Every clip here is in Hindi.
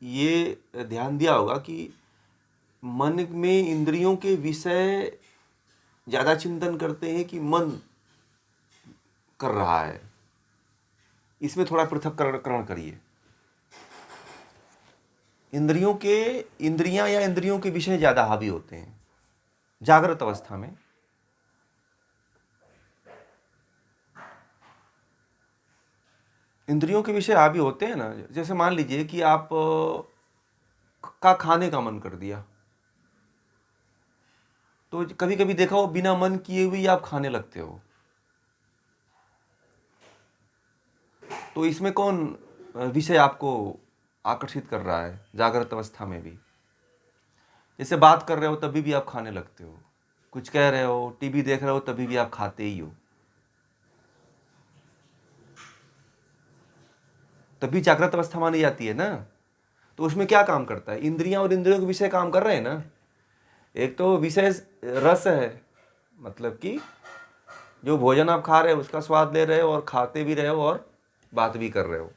ये ध्यान दिया होगा कि मन में इंद्रियों के विषय ज़्यादा चिंतन करते हैं कि मन कर रहा है। इसमें थोड़ा पृथक्करण करिए। इंद्रियां या इंद्रियों के विषय ज़्यादा हावी होते हैं जागृत अवस्था में। इंद्रियों के विषय हावी होते हैं ना। जैसे मान लीजिए कि आप का खाने का मन कर दिया, तो कभी कभी देखा हो बिना मन किए हुए आप खाने लगते हो। तो इसमें कौन विषय आपको आकर्षित कर रहा है जागृत अवस्था में भी? जैसे बात कर रहे हो तभी भी आप खाने लगते हो, कुछ कह रहे हो, टीवी देख रहे हो तभी भी आप खाते ही हो। तभी जागृत अवस्था मानी जाती है ना। तो उसमें क्या काम करता है? इंद्रियां और इंद्रियों के विषय काम कर रहे हैं ना। एक तो विषय रस है, मतलब कि जो भोजन आप खा रहे हो उसका स्वाद ले रहे हो और खाते भी रहे हो और बात भी कर रहे हो।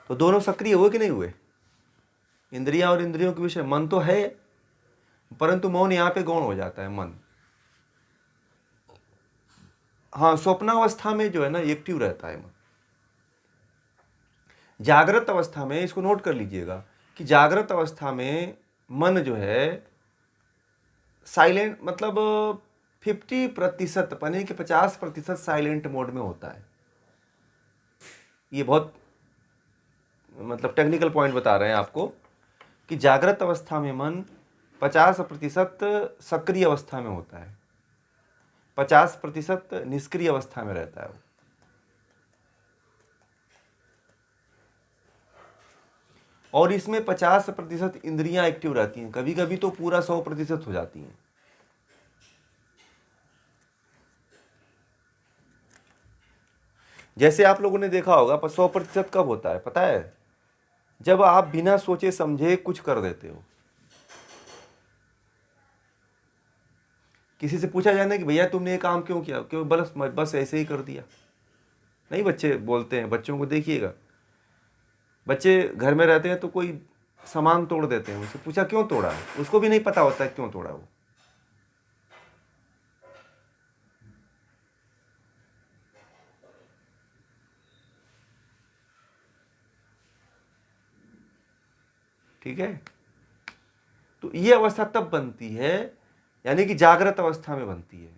तो दोनों सक्रिय हुए कि नहीं हुए? इंद्रियां और इंद्रियों के विषय मन तो है, परंतु मौन यहां पे गौण हो जाता है मन। हाँ, स्वप्नावस्था में जो है ना एक्टिव रहता है मन। जागृत अवस्था में, इसको नोट कर लीजिएगा कि जागृत अवस्था में मन जो है साइलेंट, मतलब 50% यानी कि 50% साइलेंट मोड में होता है। ये बहुत मतलब टेक्निकल पॉइंट बता रहे हैं आपको कि जागृत अवस्था में मन 50% सक्रिय अवस्था में होता है, 50% निष्क्रिय अवस्था में रहता है वो। और इसमें 50% इंद्रियां एक्टिव रहती हैं, कभी कभी तो पूरा 100% हो जाती हैं। जैसे आप लोगों ने देखा होगा 100% कब होता है पता है? जब आप बिना सोचे समझे कुछ कर देते हो। किसी से पूछा जाए ना कि भैया तुमने ये काम क्यों किया, क्यों? बस ऐसे ही कर दिया। नहीं, बच्चे बोलते हैं, बच्चों को देखिएगा, बच्चे घर में रहते हैं तो कोई सामान तोड़ देते हैं, उससे पूछा क्यों तोड़ा है, उसको भी नहीं पता होता है क्यों तोड़ा वो। ठीक है, तो ये अवस्था तब बनती है, यानी कि जागृत अवस्था में बनती है।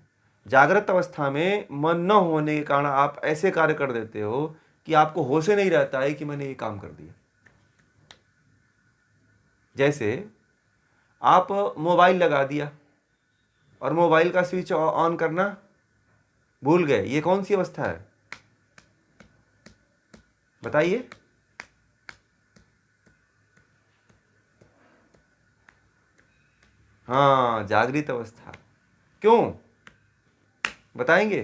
जागृत अवस्था में मन न होने के कारण आप ऐसे कार्य कर देते हो कि आपको होश ही नहीं रहता है कि मैंने ये काम कर दिया। जैसे आप मोबाइल लगा दिया और मोबाइल का स्विच ऑन करना भूल गए, ये कौन सी अवस्था है बताइए? हाँ, जागृत अवस्था। क्यों बताएंगे?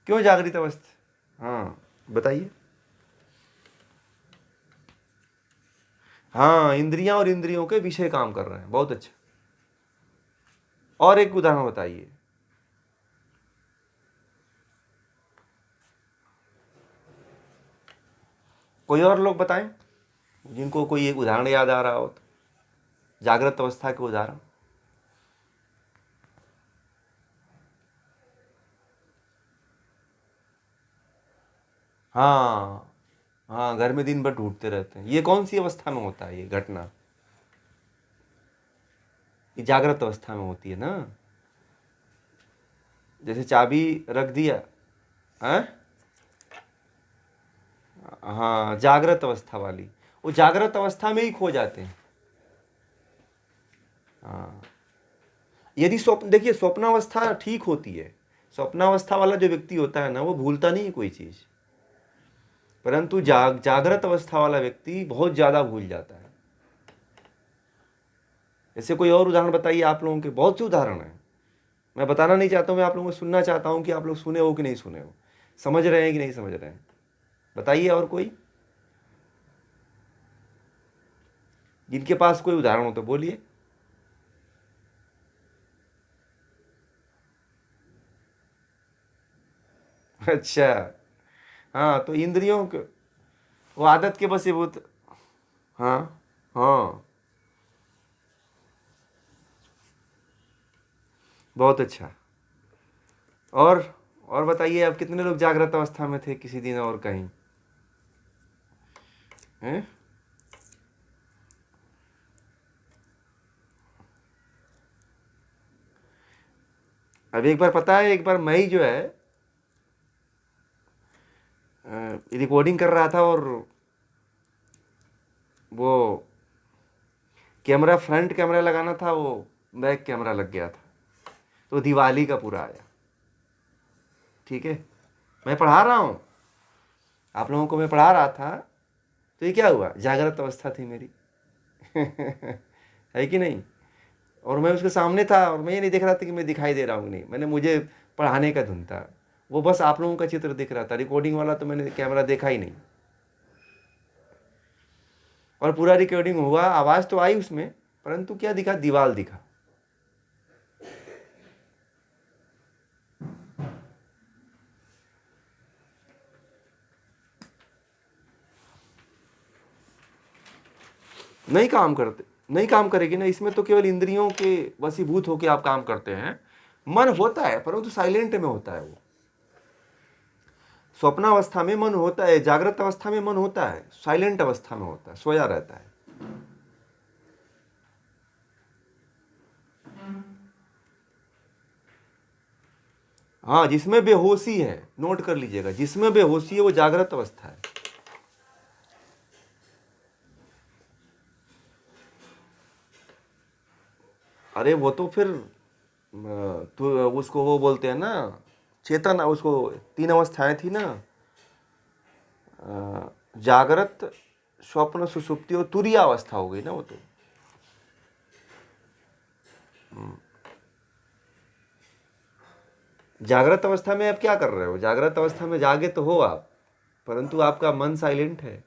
क्यों जागृत अवस्था? हाँ बताइए। हाँ, इंद्रियां और इंद्रियों के विषय काम कर रहे हैं, बहुत अच्छा। और एक उदाहरण बताइए। कोई और लोग बताएं जिनको कोई एक उदाहरण याद आ रहा हो तो, जागृत अवस्था के उदाहरण। हाँ हाँ, घर में दिन भर ढूंढते रहते हैं, ये कौन सी अवस्था में होता है ये घटना? ये जागृत अवस्था में होती है ना। जैसे चाबी रख दिया है, हाँ, जागृत अवस्था वाली, वो जागृत अवस्था में ही खो जाते हैं। हाँ, यदि स्वप्न, देखिए स्वप्नावस्था ठीक होती है, स्वप्नावस्था वाला जो व्यक्ति होता है ना वो भूलता नहीं है कोई चीज, परंतु जागृत अवस्था वाला व्यक्ति बहुत ज्यादा भूल जाता है। ऐसे कोई और उदाहरण बताइए आप लोगों के, बहुत से उदाहरण हैं। मैं बताना नहीं चाहता हूँ, मैं आप लोगों को सुनना चाहता हूँ कि आप लोग सुने हो कि नहीं सुने हो, समझ रहे हैं कि नहीं समझ रहे हैं। बताइए और कोई, जिनके पास कोई उदाहरण हो तो बोलिए। अच्छा, हाँ, तो इंद्रियों के वो आदत के वशीभूत। हाँ हाँ, बहुत अच्छा। और बताइए, आप कितने लोग जागृत अवस्था में थे किसी दिन और कहीं हैं? अब एक बार पता है, एक बार मैं ही जो है रिकॉर्डिंग कर रहा था, और वो कैमरा, फ्रंट कैमरा लगाना था, वो बैक कैमरा लग गया था, तो दिवाली का पूरा आया। ठीक है, मैं पढ़ा रहा हूँ, आप लोगों को मैं पढ़ा रहा था, तो ये क्या हुआ, जागृत अवस्था थी मेरी। है कि नहीं? और मैं उसके सामने था, और मैं ये नहीं देख रहा था कि मैं दिखाई दे रहा हूँ नहीं, मैंने मुझे पढ़ाने का धुन था, वो बस आप लोगों का चित्र दिख रहा था, रिकॉर्डिंग वाला तो मैंने कैमरा देखा ही नहीं। और पूरा रिकॉर्डिंग हुआ, आवाज़ तो आई उसमें, परंतु क्या दिखा, दीवाल दिखा। नहीं काम करते, नहीं काम करेगी ना, इसमें तो केवल इंद्रियों के वशीभूत होकर आप काम करते हैं। मन होता है, परंतु साइलेंट में होता है वो। स्वप्नावस्था में मन होता है, जागृत अवस्था में मन होता है, साइलेंट अवस्था में होता है, सोया रहता है। हाँ, जिसमें बेहोशी है, नोट कर लीजिएगा, जिसमें बेहोशी है वो जागृत अवस्था है। अरे वो तो फिर तो उसको वो बोलते हैं ना, चेतन, उसको 3 अवस्थाएं थी ना, जागृत, स्वप्न, सुषुप्ति और तुरीय अवस्था हो गई ना वो तो। जागृत अवस्था में आप क्या कर रहे हो, जागृत अवस्था में जागे तो हो आप, परंतु आपका मन साइलेंट है।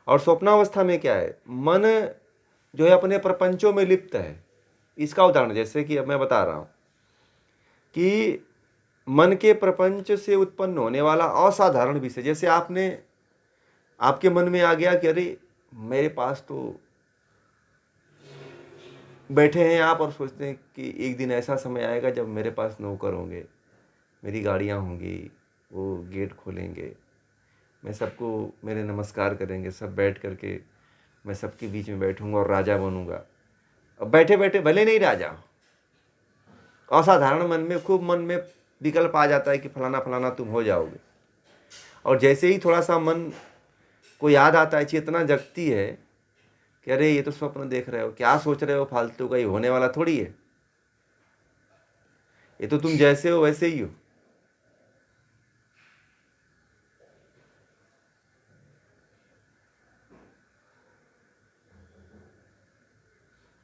और स्वप्नावस्था में क्या है, मन जो है अपने प्रपंचों में लिप्त है। इसका उदाहरण जैसे कि अब मैं बता रहा हूं कि मन के प्रपंच से उत्पन्न होने वाला असाधारण विषय, जैसे आपके मन में आ गया कि अरे मेरे पास तो, बैठे हैं आप और सोचते हैं कि एक दिन ऐसा समय आएगा जब मेरे पास नौकर होंगे, मेरी गाड़ियाँ होंगी, वो गेट खोलेंगे, मैं सबको मेरे नमस्कार करेंगे, सब बैठ करके मैं सबके बीच में बैठूंगा और राजा बनूंगा। अब बैठे बैठे भले नहीं राजा, असाधारण मन में, खूब मन में विकल्प आ जाता है कि फलाना फलाना तुम हो जाओगे। और जैसे ही थोड़ा सा मन को याद आता है, चेतना जगती है कि अरे ये तो स्वप्न देख रहे हो, क्या सोच रहे हो फालतू का, ये होने वाला थोड़ी है, ये तो तुम जैसे हो वैसे ही हो।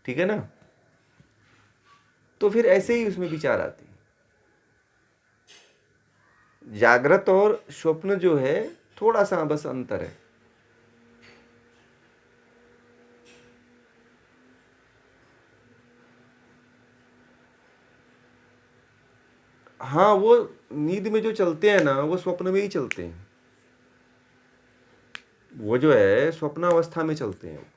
ठीक है ना? तो फिर ऐसे ही उसमें विचार आते हैं। जागृत और स्वप्न जो है, थोड़ा सा बस अंतर है। हाँ, वो नींद में जो चलते हैं ना, वो स्वप्न में ही चलते हैं, वो जो है स्वप्नावस्था में चलते हैं,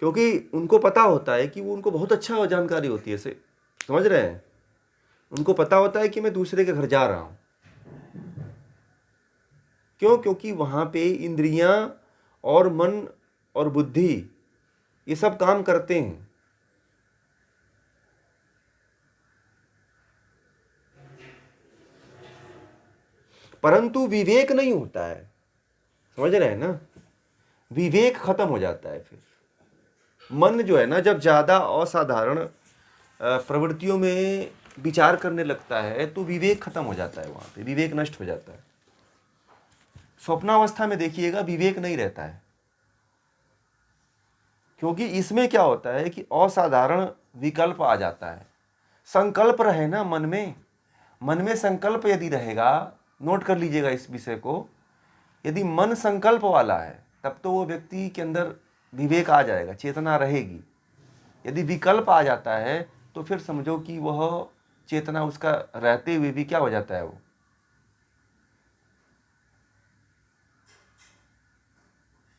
क्योंकि उनको पता होता है कि वो, उनको बहुत अच्छा जानकारी होती है, से समझ रहे हैं, उनको पता होता है कि मैं दूसरे के घर जा रहा हूं। क्यों? क्योंकि वहां पे इंद्रियां और मन और बुद्धि ये सब काम करते हैं। परंतु विवेक नहीं होता है, समझ रहे हैं ना, विवेक खत्म हो जाता है। फिर मन जो है ना, जब ज्यादा असाधारण प्रवृत्तियों में विचार करने लगता है, तो विवेक खत्म हो जाता है, वहां पे विवेक नष्ट हो जाता है। स्वप्नावस्था में देखिएगा विवेक नहीं रहता है, क्योंकि इसमें क्या होता है कि असाधारण विकल्प आ जाता है। संकल्प रहे ना मन में, मन में संकल्प यदि रहेगा, नोट कर लीजिएगा इस विषय को, यदि मन संकल्प वाला है तब तो वो व्यक्ति के अंदर विवेक आ जाएगा, चेतना रहेगी। यदि विकल्प आ जाता है तो फिर समझो कि वह चेतना उसका रहते हुए भी क्या हो जाता है, वो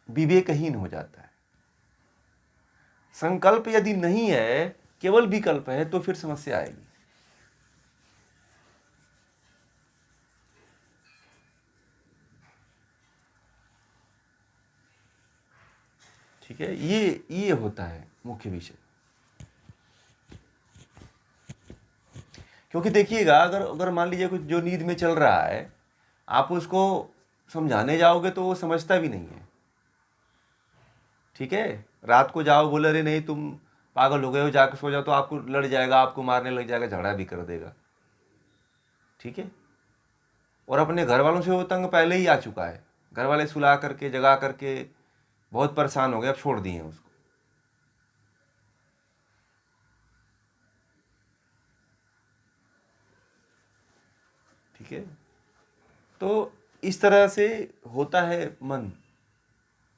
विवेकहीन हो जाता है। संकल्प यदि नहीं है, केवल विकल्प है, तो फिर समस्या आएगी। ठीक है, ये होता है मुख्य विषय। क्योंकि देखिएगा, अगर मान लीजिए कुछ जो नींद में चल रहा है, आप उसको समझाने जाओगे तो वो समझता भी नहीं है। ठीक है, रात को जाओ, बोले अरे नहीं तुम पागल हो गए हो, जाकर सो जाओ, तो आपको लड़ जाएगा, आपको मारने लग जाएगा, झगड़ा भी कर देगा। ठीक है, और अपने घर वालों से वो तंग पहले ही आ चुका है। घर वाले सुला करके जगा करके बहुत परेशान हो गए, अब छोड़ दिए उसको। ठीक है, तो इस तरह से होता है मन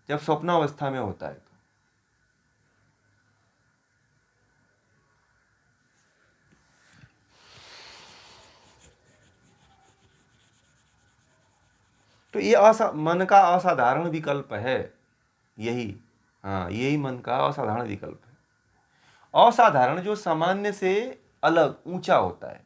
जब स्वप्नावस्था में होता है। तो ये मन का असाधारण विकल्प है यही। हाँ, यही मन का असाधारण विकल्प है। असाधारण जो सामान्य से अलग ऊंचा होता है।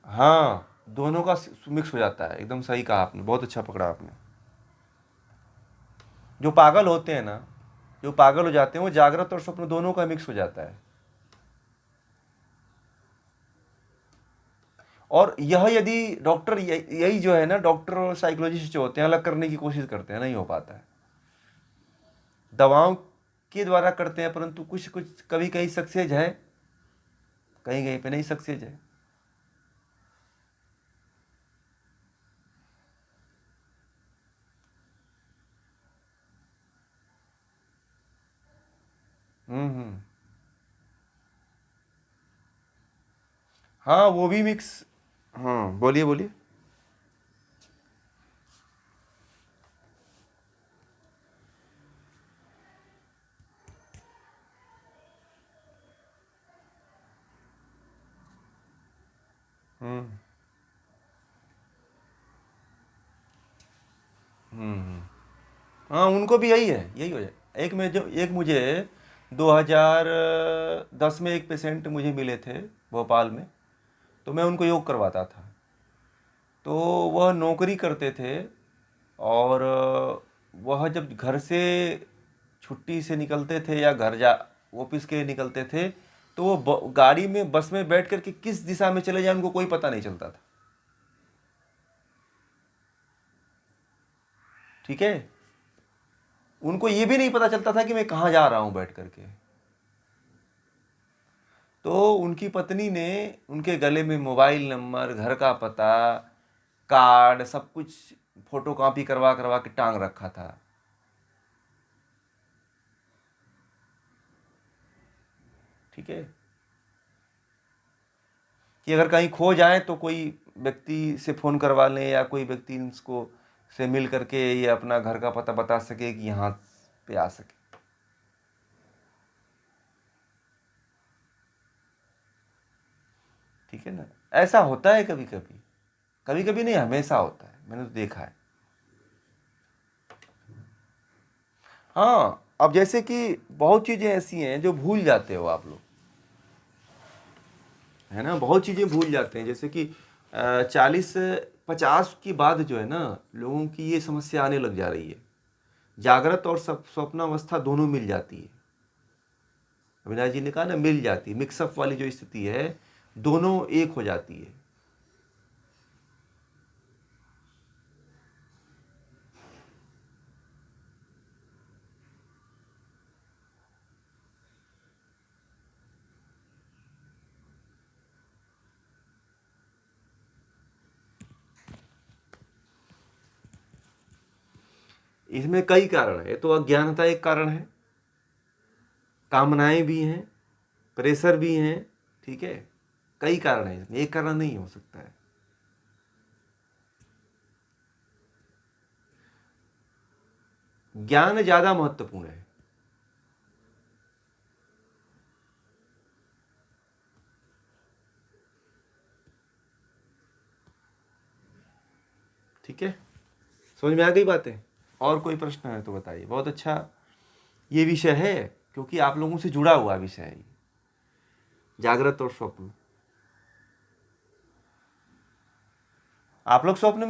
हाँ, दोनों का मिक्स हो जाता है। एकदम सही कहा आपने, बहुत अच्छा पकड़ा आपने। जो पागल होते हैं ना, जो पागल हो जाते हैं, वो जागृत और स्वप्न दोनों का मिक्स हो जाता है। और यह यदि डॉक्टर यही जो है ना, डॉक्टर और साइकोलॉजिस्ट जो होते हैं, अलग करने की कोशिश करते हैं, नहीं हो पाता है। दवाओं के द्वारा करते हैं, परंतु कुछ कुछ कभी कहीं सक्सेस है, कहीं कहीं पे नहीं सक्सेस है। हम्म। हाँ, वो भी मिक्स। हाँ, बोलिए बोलिए। हम्म हम्म। हाँ, उनको भी यही है, यही हो जाए। एक मुझे 2010 में एक पेशेंट मुझे मिले थे भोपाल में, तो मैं उनको योग करवाता था। तो वह नौकरी करते थे, और वह जब घर से छुट्टी से निकलते थे या घर जा ऑफिस के निकलते थे, तो वो गाड़ी में बस में बैठ कर के किस दिशा में चले जाए उनको कोई पता नहीं चलता था। ठीक है, उनको ये भी नहीं पता चलता था कि मैं कहाँ जा रहा हूँ बैठ करके। तो उनकी पत्नी ने उनके गले में मोबाइल नंबर, घर का पता, कार्ड, सब कुछ फोटो कॉपी करवा करवा के टांग रखा था। ठीक है, कि अगर कहीं खो जाए तो कोई व्यक्ति से फ़ोन करवा लें, या कोई व्यक्ति इसको से मिल करके ये अपना घर का पता बता सके कि यहाँ पे आ सके। ठीक है ना, ऐसा होता है कभी कभी, कभी कभी नहीं, हमेशा होता है, मैंने तो देखा है। हाँ, अब जैसे कि बहुत चीज़ें ऐसी हैं जो भूल जाते हो आप लोग, है ना, बहुत चीज़ें भूल जाते हैं। जैसे कि 40-50 की बाद जो है ना, लोगों की ये समस्या आने लग जा रही है। जागृत और स्वप्नावस्था दोनों मिल जाती है। अविनाश जी ने कहा ना, मिल जाती, मिक्सअप वाली जो स्थिति है, दोनों एक हो जाती है। इसमें कई कारण है। तो अज्ञानता एक कारण है, कामनाएं भी हैं, प्रेशर भी हैं। ठीक है, कई कारण है इसमें, एक कारण नहीं हो सकता है। ज्ञान ज्यादा महत्वपूर्ण है। ठीक है, समझ में आ गई बातें? और कोई प्रश्न है तो बताइए। बहुत अच्छा ये विषय है, क्योंकि आप लोगों से जुड़ा हुआ विषय है, जागृत और स्वप्न। आप लोग स्वप्न